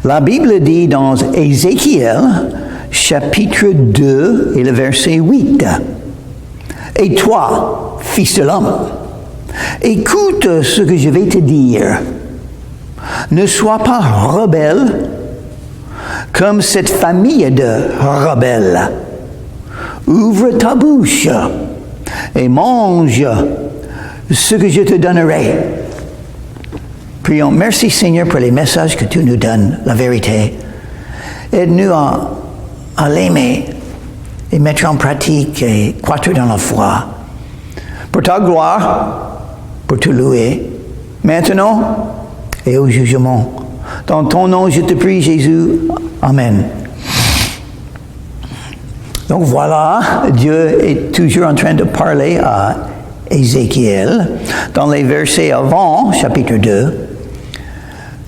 La Bible dit dans Ézéchiel, chapitre 2 et le verset 8, « Et toi, fils de l'homme, écoute ce que je vais te dire. Ne sois pas rebelle comme cette famille de rebelles. Ouvre ta bouche et mange ce que je te donnerai. » Prions. Merci Seigneur pour les messages que tu nous donnes, la vérité. Aide-nous à l'aimer et mettre en pratique et croître dans la foi. Pour ta gloire, pour te louer, maintenant et au jugement. Dans ton nom, je te prie, Jésus. Amen. Donc voilà, Dieu est toujours en train de parler à Ézéchiel. Dans les versets avant, chapitre 2,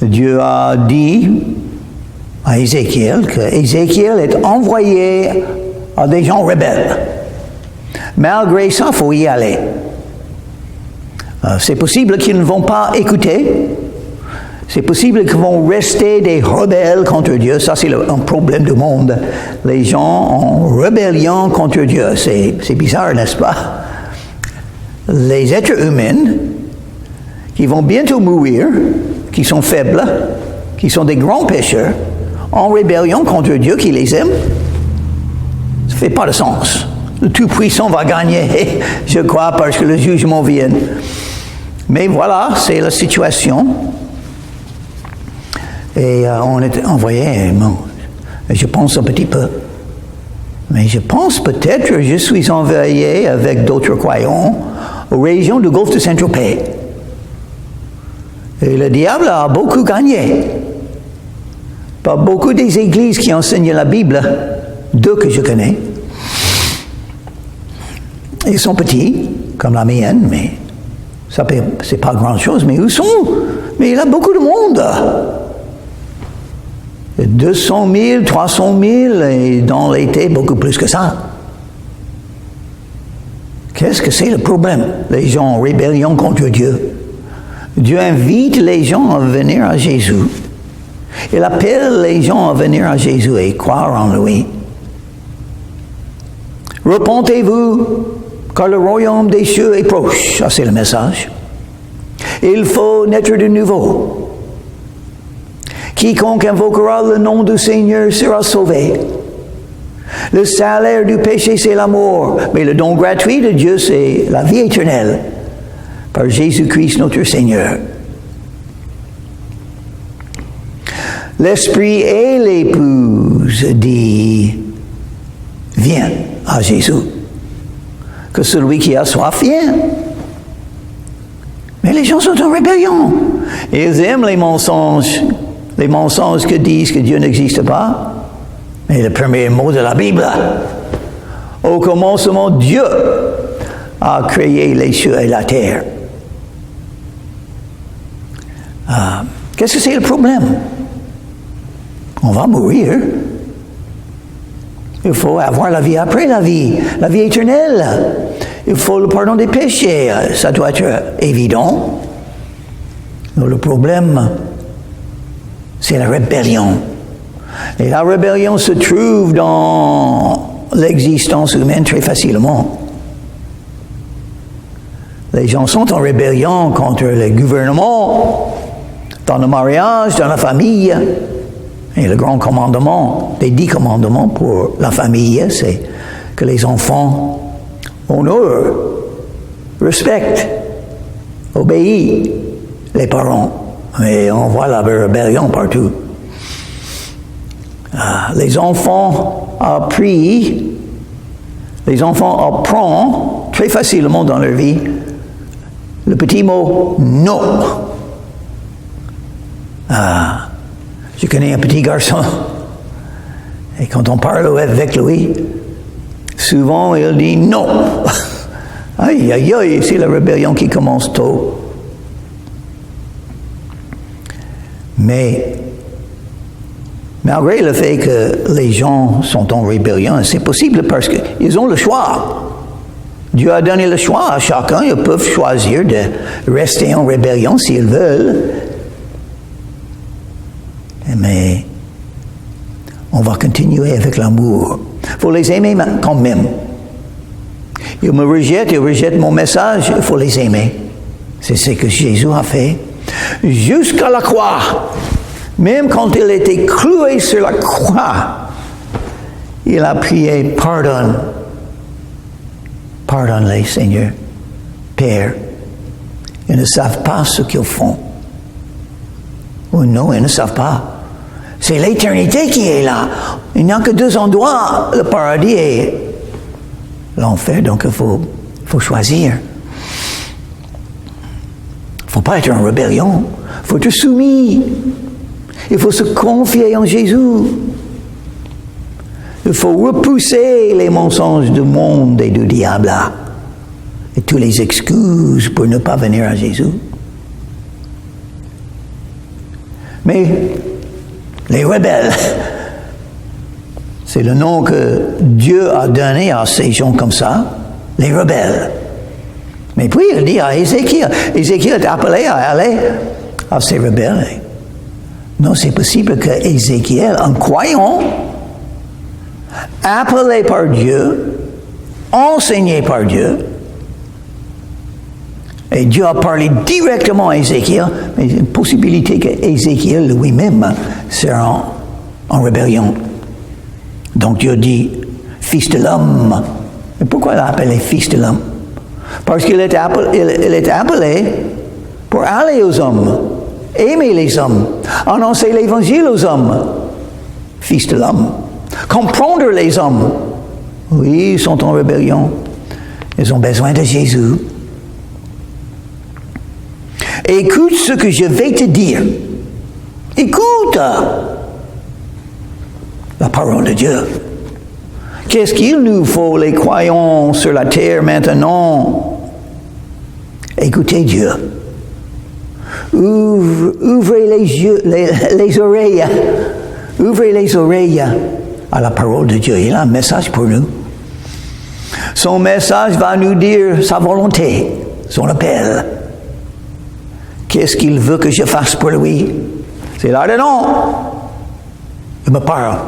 Dieu a dit à Ézéchiel que Ézéchiel est envoyé à des gens rebelles. Malgré ça, il faut y aller. C'est possible qu'ils ne vont pas écouter. C'est possible qu'ils vont rester des rebelles contre Dieu. Ça, c'est un problème du monde. Les gens en rébellion contre Dieu. C'est bizarre, n'est-ce pas? Les êtres humains qui vont bientôt mourir, qui sont faibles, qui sont des grands pécheurs, en rébellion contre Dieu qui les aime, ça ne fait pas de sens. Le Tout-Puissant va gagner, je crois, parce que le jugement vient. Mais voilà, c'est la situation. Et on est envoyé, je pense un petit peu. Mais je pense peut-être que je suis envoyé avec d'autres croyants aux régions du golfe de Saint-Tropez. Et le diable a beaucoup gagné. Pas beaucoup des églises qui enseignent la Bible, deux que je connais. Ils sont petits, comme la mienne, mais ça c'est pas grand-chose. Mais où sont? Mais il y a beaucoup de monde. 200 000, 300 000, et dans l'été, beaucoup plus que ça. Qu'est-ce que c'est le problème? Les gens en rébellion contre Dieu. Dieu invite les gens à venir à Jésus. Il appelle les gens à venir à Jésus et croire en lui. Repentez-vous, car le royaume des cieux est proche. Ça, c'est le message. Il faut naître de nouveau. Quiconque invoquera le nom du Seigneur sera sauvé. Le salaire du péché, c'est la mort. Mais le don gratuit de Dieu, c'est la vie éternelle. Par Jésus-Christ notre Seigneur. L'Esprit et l'épouse dit, viens à Jésus. Que celui qui a soif vienne. Mais les gens sont en rébellion. Ils aiment les mensonges que disent que Dieu n'existe pas. Mais le premier mot de la Bible, au commencement, Dieu a créé les cieux et la terre. Qu'est-ce que c'est le problème? On va mourir. Il faut avoir la vie après la vie éternelle. Il faut le pardon des péchés. Ça doit être évident. Mais le problème, c'est la rébellion. Et la rébellion se trouve dans l'existence humaine très facilement. Les gens sont en rébellion contre le gouvernement, dans le mariage, dans la famille. Et le grand commandement, des 10 commandements pour la famille, c'est que les enfants honorent, respectent, obéissent les parents. Mais on voit la rébellion partout. Les enfants apprennent très facilement dans leur vie le petit mot « non ». Je connais un petit garçon, et quand on parle avec lui, souvent il dit non. Aïe, aïe, aïe, c'est la rébellion qui commence tôt. Mais, malgré le fait que les gens sont en rébellion, c'est possible parce qu'ils ont le choix. Dieu a donné le choix à chacun, ils peuvent choisir de rester en rébellion s'ils veulent. Mais on va continuer avec l'amour. Il faut les aimer quand même. Ils me rejettent, ils rejettent mon message, il faut les aimer. C'est ce que Jésus a fait. Jusqu'à la croix. Même quand il était cloué sur la croix, il a prié, pardonne. Pardonne-les, Seigneur. Père, ils ne savent pas ce qu'ils font. Oh non, ils ne savent pas. C'est l'éternité qui est là. Il n'y a que deux endroits, le paradis et l'enfer, donc il faut choisir. Il ne faut pas être en rébellion. Il faut être soumis. Il faut se confier en Jésus. Il faut repousser les mensonges du monde et du diable et toutes les excuses pour ne pas venir à Jésus. Mais les rebelles, c'est le nom que Dieu a donné à ces gens comme ça, les rebelles. Mais puis il dit à Ézéchiel est appelé à aller à ces rebelles. Non, c'est possible que Ézéchiel, en croyant, appelé par Dieu, enseigné par Dieu, et Dieu a parlé directement à Ézéchiel, mais il y a une possibilité qu'Ézéchiel lui-même sera en rébellion. Donc Dieu dit, fils de l'homme. Et pourquoi il l'a appelé fils de l'homme? Parce qu'il est appelé pour aller aux hommes, aimer les hommes, annoncer l'évangile aux hommes, fils de l'homme, comprendre les hommes. Oui, ils sont en rébellion. Ils ont besoin de Jésus. Écoute ce que je vais te dire. Écoute la parole de Dieu. Qu'est-ce qu'il nous faut, les croyants sur la terre maintenant? Écoutez Dieu. Ouvrez les yeux, les oreilles. Ouvrez les oreilles à la parole de Dieu. Il a un message pour nous. Son message va nous dire sa volonté, son appel. Qu'est-ce qu'il veut que je fasse pour lui? C'est là-dedans. Il me parle.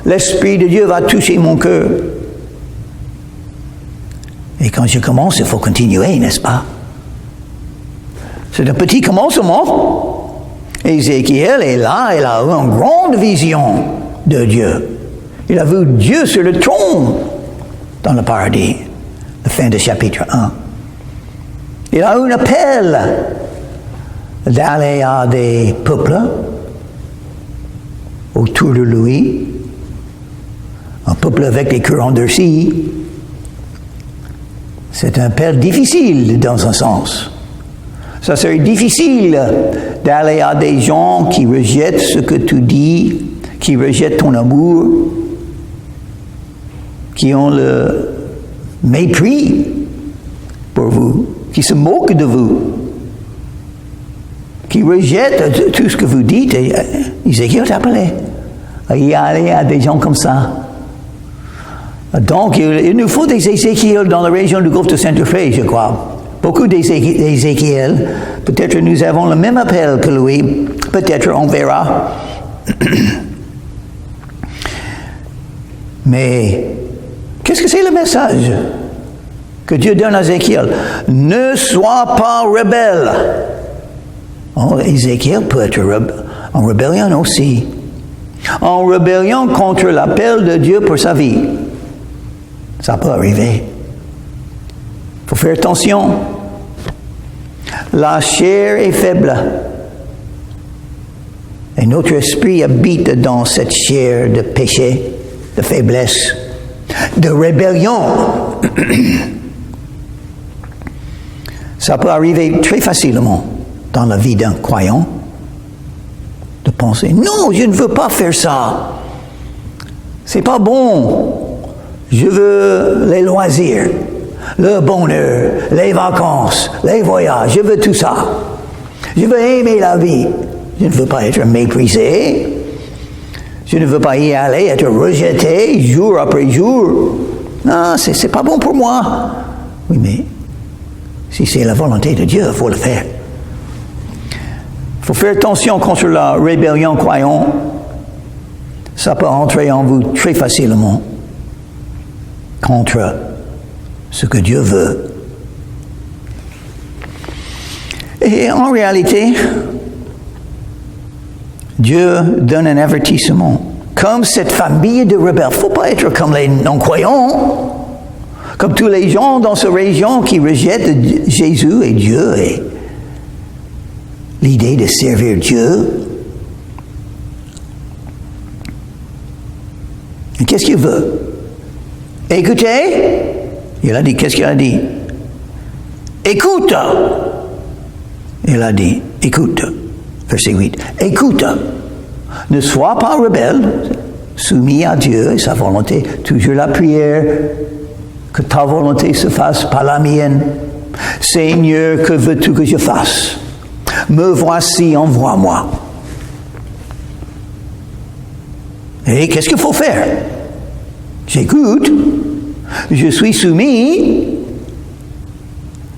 L'Esprit de Dieu va toucher mon cœur. Et quand je commence, il faut continuer, n'est-ce pas? C'est un petit commencement. Ézéchiel est là, il a eu une grande vision de Dieu. Il a vu Dieu sur le trône dans le paradis. La fin du chapitre 1. Il a eu un appel d'aller à des peuples autour de lui, un peuple avec des cœurs endurcis. C'est un appel difficile dans un sens. Ça serait difficile d'aller à des gens qui rejettent ce que tu dis, qui rejettent ton amour, qui ont le mépris pour vous, qui se moquent de vous, qui rejettent tout ce que vous dites. Et Ézéchiel est appelé à y aller à des gens comme ça. Donc, il nous faut des Ézéchiel dans la région du Golfe de Saint-Tropez, je crois. Beaucoup d'Ézéchiel. Peut-être nous avons le même appel que lui. Peut-être, on verra. Mais, qu'est-ce que c'est le message que Dieu donne à Ézéchiel? Ne sois pas rebelle. Oh, Ézéchiel peut être en rébellion aussi. En rébellion contre l'appel de Dieu pour sa vie. Ça peut arriver. Il faut faire attention. La chair est faible. Et notre esprit habite dans cette chair de péché, de faiblesse, de rébellion. Ça peut arriver très facilement dans la vie d'un croyant de penser, non, je ne veux pas faire ça. C'est pas bon. Je veux les loisirs, le bonheur, les vacances, les voyages. Je veux tout ça. Je veux aimer la vie. Je ne veux pas être méprisé. Je ne veux pas y aller, être rejeté jour après jour. Non, c'est pas bon pour moi. Oui, mais si c'est la volonté de Dieu, il faut le faire. Il faut faire attention contre la rébellion croyant. ça peut entrer en vous très facilement contre ce que Dieu veut. Et en réalité, Dieu donne un avertissement. Comme cette famille de rebelles, il ne faut pas être comme les non-croyants, comme tous les gens dans cette région qui rejettent Jésus et Dieu et l'idée de servir Dieu. Et qu'est-ce qu'il veut? Écoutez, il a dit, qu'est-ce qu'il a dit? Écoute! Il a dit, écoute, verset 8, écoute, ne sois pas rebelle, soumis à Dieu et sa volonté, toujours la prière, que ta volonté se fasse par la mienne. Seigneur, que veux-tu que je fasse? Me voici, envoie-moi. Et qu'est-ce qu'il faut faire? J'écoute, je suis soumis,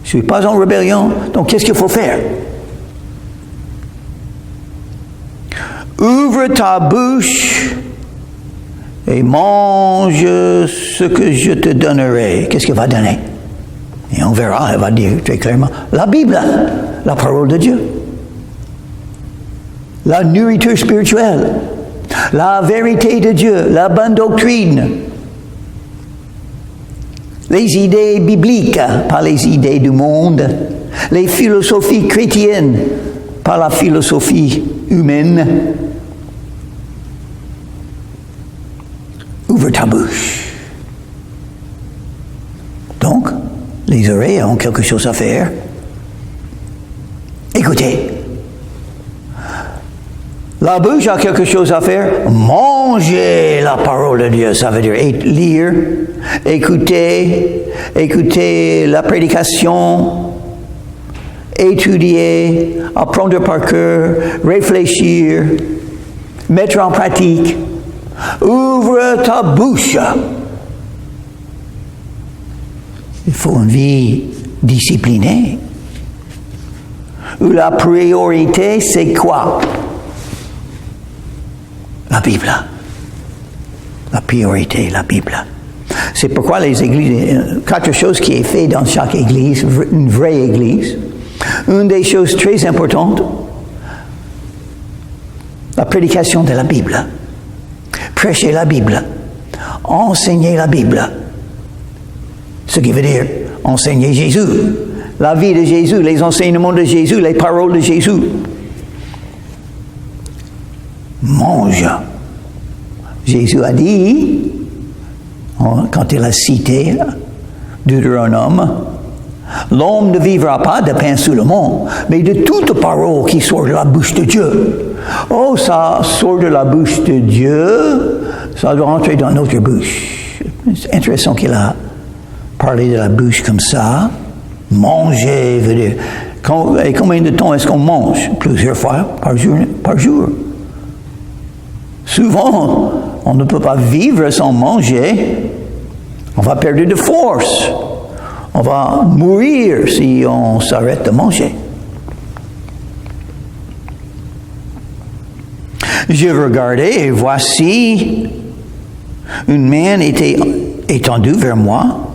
je ne suis pas en rébellion, donc qu'est-ce qu'il faut faire? Ouvre ta bouche et mange ce que je te donnerai. Qu'est-ce qu'il va donner? Et on verra, elle va dire très clairement, la Bible, la parole de Dieu. La nourriture spirituelle, la vérité de Dieu, la bonne doctrine, les idées bibliques, pas les idées du monde, les philosophies chrétiennes, pas la philosophie humaine. Ouvre ta bouche. Donc, les oreilles ont quelque chose à faire. Écoutez. La bouche a quelque chose à faire. Manger la parole de Dieu, ça veut dire lire, écouter la prédication, étudier, apprendre par cœur, réfléchir, mettre en pratique. Ouvre ta bouche. Il faut une vie disciplinée. Où la priorité, c'est quoi? La Bible. La priorité, la Bible. C'est pourquoi les églises, quatre choses qui est fait dans chaque église, une vraie église. Une des choses très importantes, la prédication de la Bible. Prêcher la Bible. Enseigner la Bible. Ce qui veut dire enseigner Jésus. La vie de Jésus, les enseignements de Jésus, les paroles de Jésus. Mange. Jésus a dit, quand il a cité Deutéronome, l'homme ne vivra pas de pain seulement, mais de toute parole qui sort de la bouche de Dieu. Oh, ça sort de la bouche de Dieu, ça doit entrer dans notre bouche. C'est intéressant qu'il a parlé de la bouche comme ça. Manger veut dire... Et combien de temps est-ce qu'on mange? Plusieurs fois par jour. Souvent, on ne peut pas vivre sans manger. On va perdre de force. On va mourir si on s'arrête de manger. Je regardais et voici une main était étendue vers moi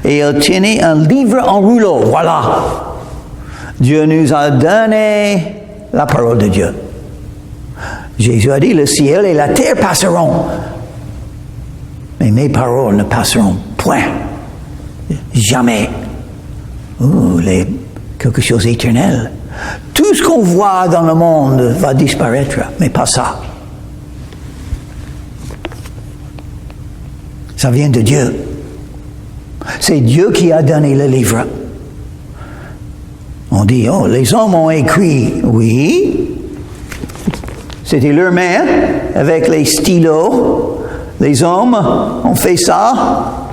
et elle tenait un livre en rouleau. Voilà. Dieu nous a donné la parole de Dieu. Jésus a dit, le ciel et la terre passeront, mais mes paroles ne passeront point. Jamais. Quelque chose d'éternel. Tout ce qu'on voit dans le monde va disparaître, mais pas ça. Ça vient de Dieu. C'est Dieu qui a donné le livre. On dit, oh, les hommes ont écrit. Oui. C'était leurs mains avec les stylos. Les hommes ont fait ça.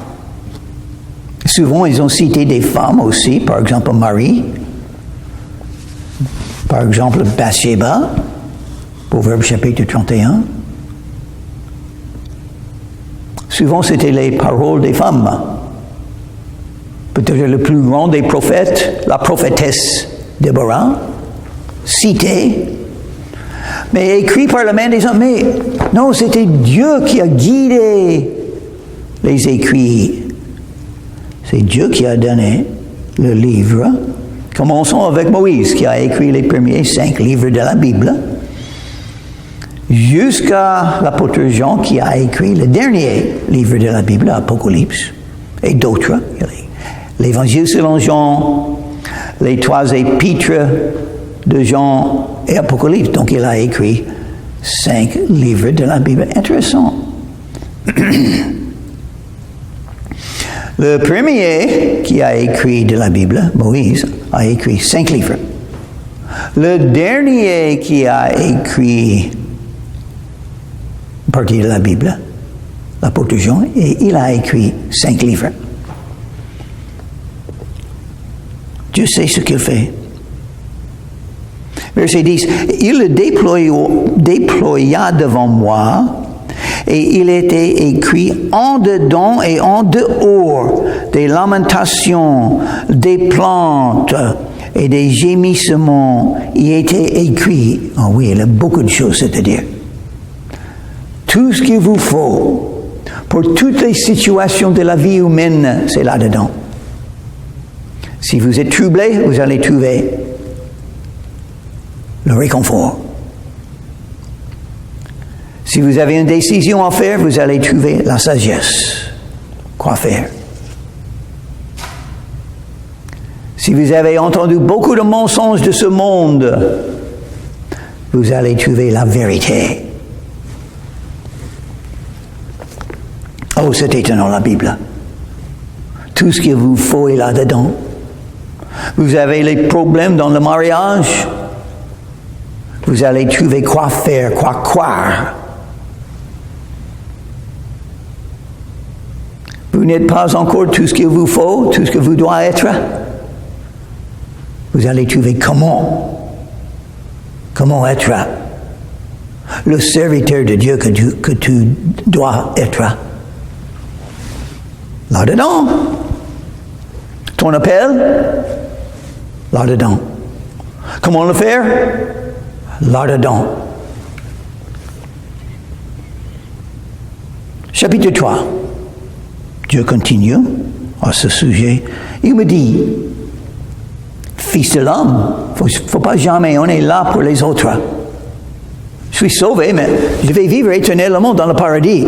Souvent, ils ont cité des femmes aussi, par exemple Marie, par exemple Bathsheba, Proverbe chapitre 31. Souvent, c'était les paroles des femmes. Peut-être le plus grand des prophètes, la prophétesse Déborah, citée, mais écrit par la main des hommes. Mais Non, c'était Dieu qui a guidé les écrits. C'est Dieu qui a donné le livre. Commençons avec Moïse, qui a écrit les premiers 5 livres de la Bible, jusqu'à l'apôtre Jean, qui a écrit le dernier livre de la Bible, l'Apocalypse, et d'autres. L'Évangile selon Jean, les 3 épîtres de Jean et Apocalypse. Donc il a écrit 5 livres de la Bible. Intéressant. Le premier qui a écrit de la Bible, Moïse, a écrit 5 livres. Le dernier qui a écrit une partie de la Bible, l'apôtre Jean, et il a écrit 5 livres. Dieu sait ce qu'il fait. Verset 10, il le déploya devant moi, et il était écrit en dedans et en dehors des lamentations, des plaintes et des gémissements. Il était écrit, oh oui, il y a beaucoup de choses, c'est-à-dire tout ce qu'il vous faut pour toutes les situations de la vie humaine, c'est là-dedans. Si vous êtes troublé, vous allez trouver le réconfort. Si vous avez une décision à faire, vous allez trouver la sagesse. Quoi faire? Si vous avez entendu beaucoup de mensonges de ce monde, vous allez trouver la vérité. Oh, c'est étonnant, la Bible. Tout ce qu'il vous faut est là-dedans. Vous avez les problèmes dans le mariage, vous allez trouver quoi faire, quoi croire. Vous n'êtes pas encore tout ce qu'il vous faut, tout ce que vous devez être. Vous allez trouver comment être le serviteur de Dieu que tu dois être. Là-dedans. Ton appel, là-dedans. Comment le faire? Là-dedans. Chapitre 3. Dieu continue à ce sujet. Il me dit, fils de l'homme, faut pas jamais, on est là pour les autres. Je suis sauvé, mais je vais vivre éternellement dans le paradis.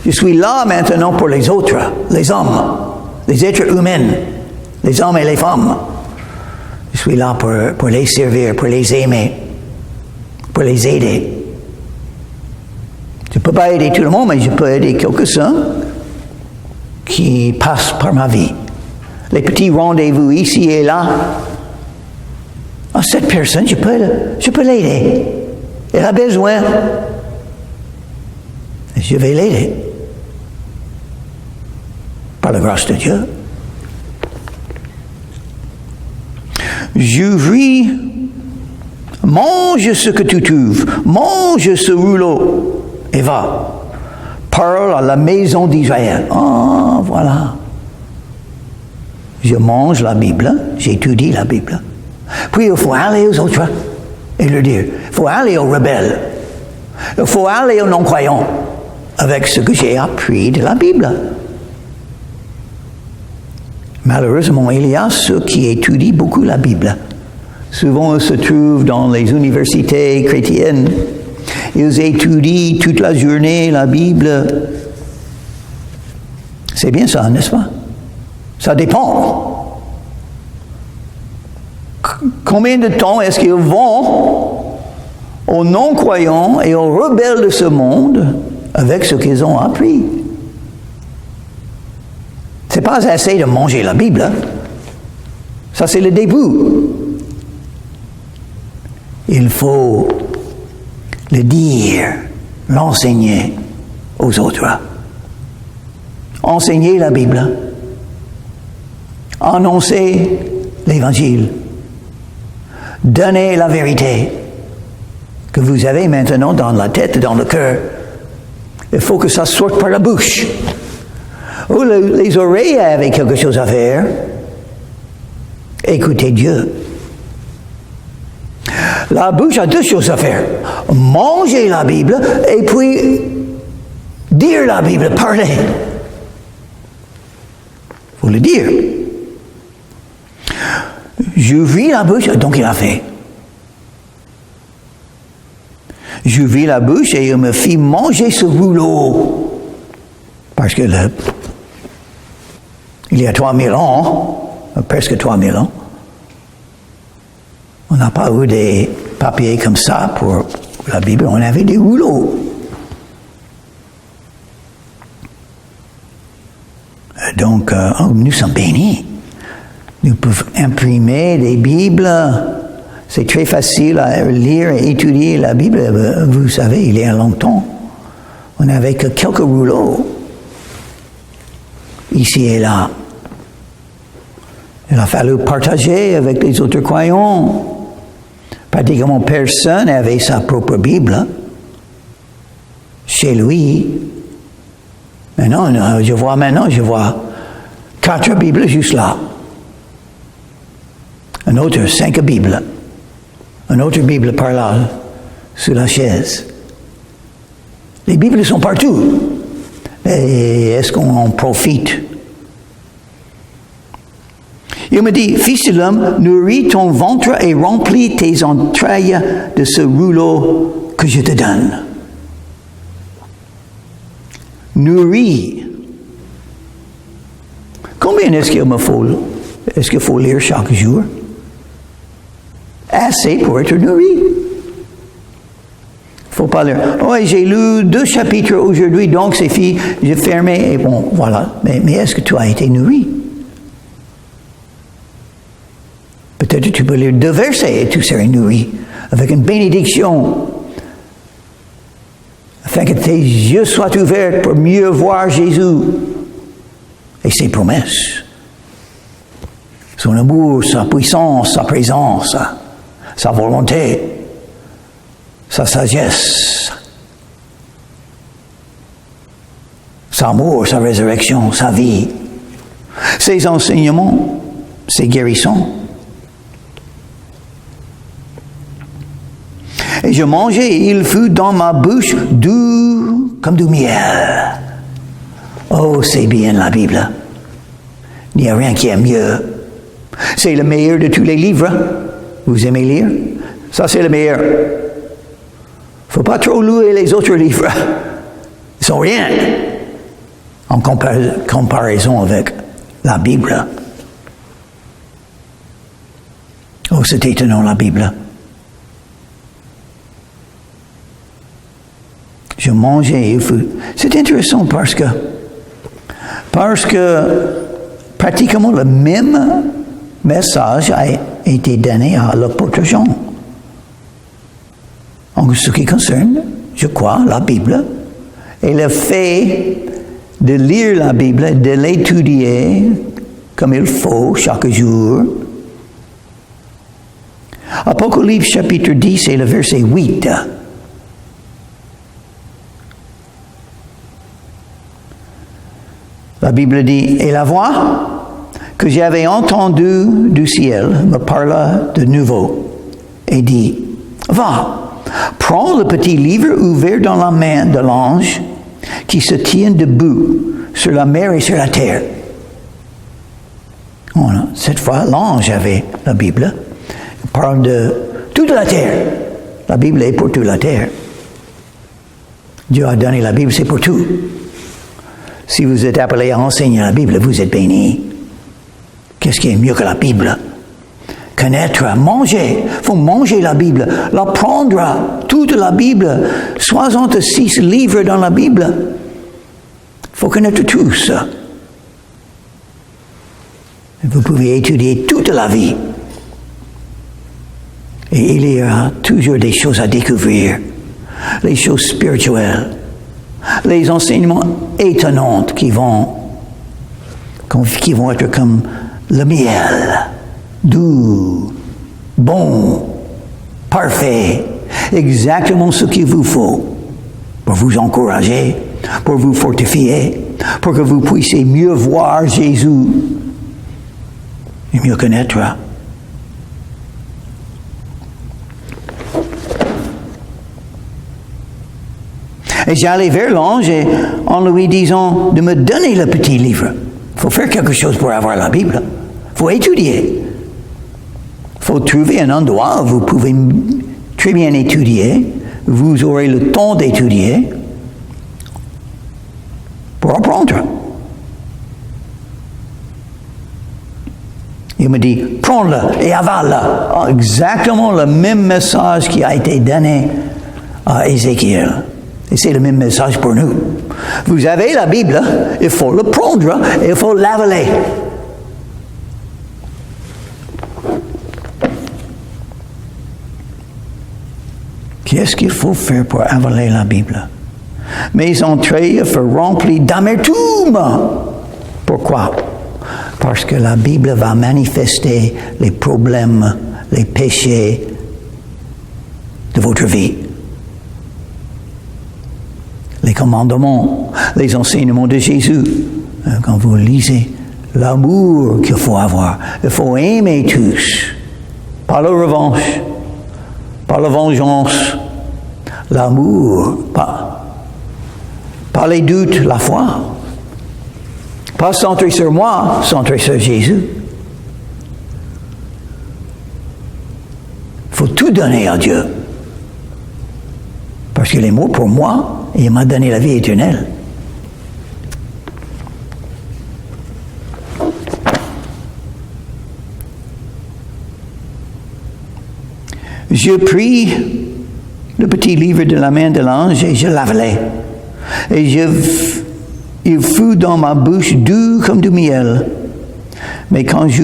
Je suis là maintenant pour les autres, les hommes, les êtres humains, les hommes et les femmes. Je suis là pour les servir, pour les aimer, pour les aider. Je ne peux pas aider tout le monde, mais je peux aider quelques-uns qui passent par ma vie. Les petits rendez-vous ici et là. Ah, cette personne, je peux l'aider. Elle a besoin. Je vais l'aider. Par la grâce de Dieu. J'ouvris, mange ce que tu trouves, mange ce rouleau et va. Parle à la maison d'Israël. Ah, voilà. Je mange la Bible, j'étudie la Bible. Puis il faut aller aux autres et leur dire. Il faut aller aux rebelles. Il faut aller aux non-croyants avec ce que j'ai appris de la Bible. Malheureusement, il y a ceux qui étudient beaucoup la Bible. Souvent, ils se trouvent dans les universités chrétiennes. Ils étudient toute la journée la Bible. C'est bien ça, n'est-ce pas? Ça dépend. Combien de temps est-ce qu'ils vont aux non-croyants et aux rebelles de ce monde avec ce qu'ils ont appris? C'est pas assez de manger la Bible. Hein? Ça, c'est le début. Il faut le dire, l'enseigner aux autres. Enseigner la Bible. Annoncer l'Évangile. Donner la vérité que vous avez maintenant dans la tête et dans le cœur. Il faut que ça sorte par la bouche. Ou les oreilles avaient quelque chose à faire. Écoutez Dieu. La bouche a deux choses à faire. Manger la Bible et puis dire la Bible, parler. Il faut le dire. J'ouvris la bouche, donc il a fait. J'ouvris la bouche et il me fit manger ce rouleau. Parce que il y a 3000 ans, presque 3000 ans, on n'a pas eu des papiers comme ça pour la Bible, on avait des rouleaux. Donc, nous sommes bénis. Nous pouvons imprimer des Bibles. C'est très facile à lire et étudier la Bible. Vous savez, il y a longtemps, on n'avait que quelques rouleaux, ici et là. Il a fallu partager avec les autres croyants. Pratiquement personne n'avait sa propre Bible chez lui. Maintenant, je vois 4 Bibles juste là. Un autre 5 Bibles. Une autre Bible par là, sur la chaise. Les Bibles sont partout. Et est-ce qu'on en profite? Il me dit, Fils de l'homme, nourris ton ventre et remplis tes entrailles de ce rouleau que je te donne. Nourris. Combien est-ce qu'il faut lire chaque jour? Assez pour être nourri. Il ne faut pas lire. Oh, j'ai lu 2 chapitres aujourd'hui, donc c'est fini, j'ai fermé, et bon, voilà. Mais est-ce que tu as été nourri? Peut-être tu peux lire 2 versets et tu serais nourri, avec une bénédiction, afin que tes yeux soient ouverts pour mieux voir Jésus et ses promesses. Son amour, sa puissance, sa présence, sa volonté, sa sagesse, sa mort, sa résurrection, sa vie, ses enseignements, ses guérissons. Et je mangeai et il fut dans ma bouche doux comme du miel. Oh, c'est bien la Bible. Il n'y a rien qui est mieux. C'est le meilleur de tous les livres. Vous aimez lire? Ça, c'est le meilleur. Il ne faut pas trop louer les autres livres. Ils sont rien en comparaison avec la Bible. Oh, c'est étonnant, la Bible. Je mangeais et c'est intéressant parce que pratiquement le même message a été donné à l'apôtre Jean. En ce qui concerne, je crois, la Bible et le fait de lire la Bible, de l'étudier comme il faut chaque jour. Apocalypse chapitre 10 et le verset 8. La Bible dit, et la voix que j'avais entendue du ciel me parla de nouveau et dit, va, prends le petit livre ouvert dans la main de l'ange qui se tient debout sur la mer et sur la terre. Cette fois, l'ange avait la Bible. Il parle de toute la terre. La Bible est pour toute la terre. Dieu a donné la Bible, c'est pour tout. Si vous êtes appelé à enseigner la Bible, vous êtes bénis. Qu'est-ce qui est mieux que la Bible? Connaître, manger. Il faut manger la Bible, l'apprendre, toute la Bible. 66 livres dans la Bible. Il faut connaître tout ça. Vous pouvez étudier toute la vie. Et il y a toujours des choses à découvrir. Les choses spirituelles. Les enseignements étonnants qui vont être comme le miel, doux, bon, parfait, exactement ce qu'il vous faut pour vous encourager, pour vous fortifier, pour que vous puissiez mieux voir Jésus et mieux connaître. Et j'allais vers l'ange et en lui disant de me donner le petit livre. Il faut faire quelque chose pour avoir la Bible. Il faut étudier. Il faut trouver un endroit où vous pouvez très bien étudier. Vous aurez le temps d'étudier pour apprendre. Il me dit, prends-le et avale-le. Exactement le même message qui a été donné à Ézéchiel. Et c'est le même message pour nous. Vous avez la Bible, il faut le prendre et il faut l'avaler. Qu'est-ce qu'il faut faire pour avaler la Bible? Mes entrailles furent remplies d'amertume. Pourquoi? Parce que la Bible va manifester les problèmes, les péchés de votre vie. Les commandements, les enseignements de Jésus. Quand vous lisez l'amour qu'il faut avoir, il faut aimer tous. Pas la revanche, pas la vengeance, l'amour, pas les doutes, la foi. Pas centré sur moi, centré sur Jésus. Il faut tout donner à Dieu. Parce qu'il est mort pour moi et il m'a donné la vie éternelle. Je pris le petit livre de la main de l'ange et je l'avalai. Et il fut dans ma bouche doux comme du miel. Mais quand je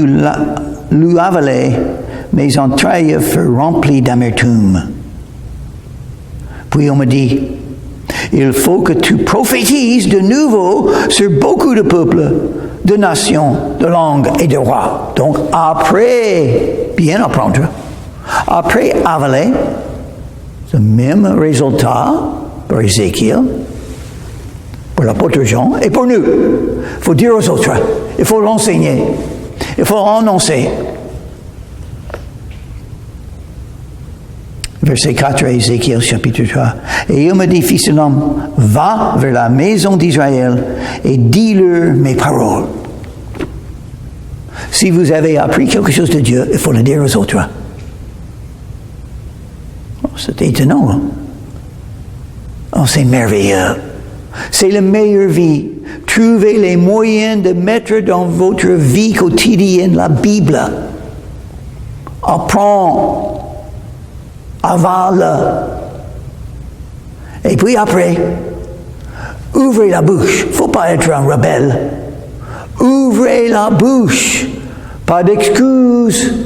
l'eus avalé, mes entrailles furent remplies d'amertume. Puis on me dit, il faut que tu prophétises de nouveau sur beaucoup de peuples, de nations, de langues et de rois. Donc après bien apprendre, après avaler, le même résultat pour Ézéchiel, pour l'apôtre Jean et pour nous. Il faut dire aux autres, il faut l'enseigner, il faut annoncer. Verset 4, Ézéchiel chapitre 3. Et il me dit, fils de l'homme, va vers la maison d'Israël et dis-leur mes paroles. Si vous avez appris quelque chose de Dieu, il faut le dire aux autres. Oh, c'est étonnant. Hein? Oh, c'est merveilleux. C'est la meilleure vie. Trouvez les moyens de mettre dans votre vie quotidienne la Bible. Apprends. Avale. Et puis après, ouvrez la bouche. Il ne faut pas être un rebelle. Ouvrez la bouche. Pas d'excuses. Il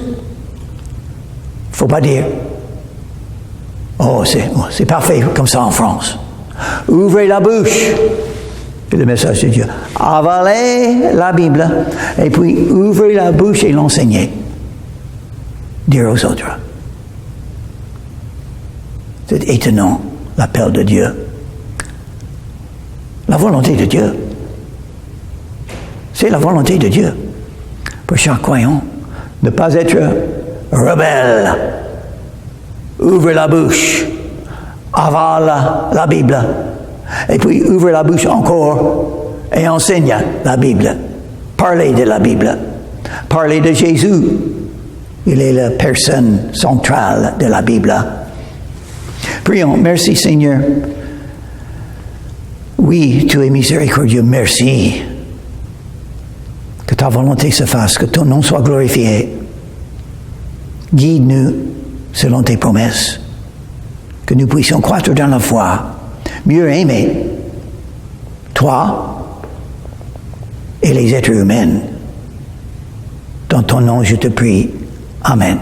ne faut pas dire, oh, c'est parfait comme ça en France. Ouvrez la bouche. C'est le message de Dieu. Avalez la Bible. Et puis ouvrez la bouche et l'enseignez. Dire aux autres. C'est étonnant, l'appel de Dieu. La volonté de Dieu. C'est la volonté de Dieu. Pour chaque croyant, ne pas être rebelle. Ouvre la bouche. Avale la Bible. Et puis ouvre la bouche encore et enseigne la Bible. Parlez de la Bible. Parlez de Jésus. Il est la personne centrale de la Bible. Prions. Merci Seigneur. Oui, tu es miséricordieux. Merci. Que ta volonté se fasse, que ton nom soit glorifié. Guide-nous selon tes promesses. Que nous puissions croître dans la foi, mieux aimer toi et les êtres humains. Dans ton nom, je te prie. Amen.